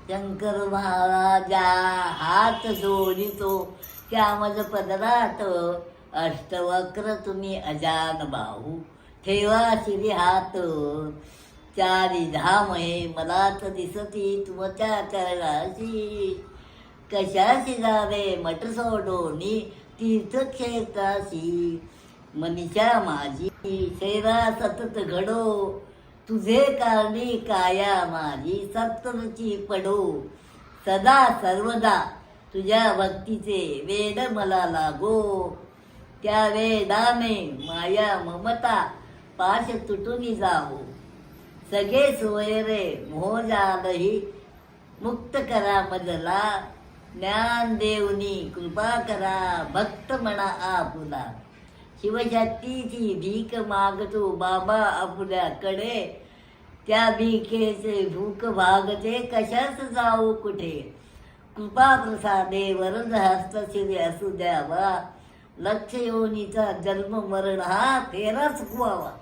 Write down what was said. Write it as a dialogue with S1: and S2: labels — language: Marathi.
S1: शंकर महाराजा हात जोडितो श्यामल पदरात, अष्टवक्र तुम्ही अजान बाहू ठेवा शिरी हात. चारी धाम हे मलाच दिसती तुमच्या चरणाशी, कशाशी जावे मठ सोडोनी तीर्थक्षेत्राशी. मनीषा माझी सेवा सतत घडो, तुझे कारणी काया माझी सत्तरची पडो. सदा सर्वदा तुझ्या भक्तीचे वेड मला लागो, त्या वेदाने माया ममता पाश तुटून जावो. सगळे सोयरे मोह जालही मुक्त करा मजला, ज्ञान देवनी कृपा करा भक्त म्हणा आपुला. शिवशक्तीची भीक मागतो बाबा आपल्याकडे, त्या भीकेचे भूक भागते कशाच जाऊ कुठे. कृपा प्रसादे वरद हस्त शिरे असू द्यावा, लक्ष योनीचा जन्म मरण हा फेरा चुकवावा.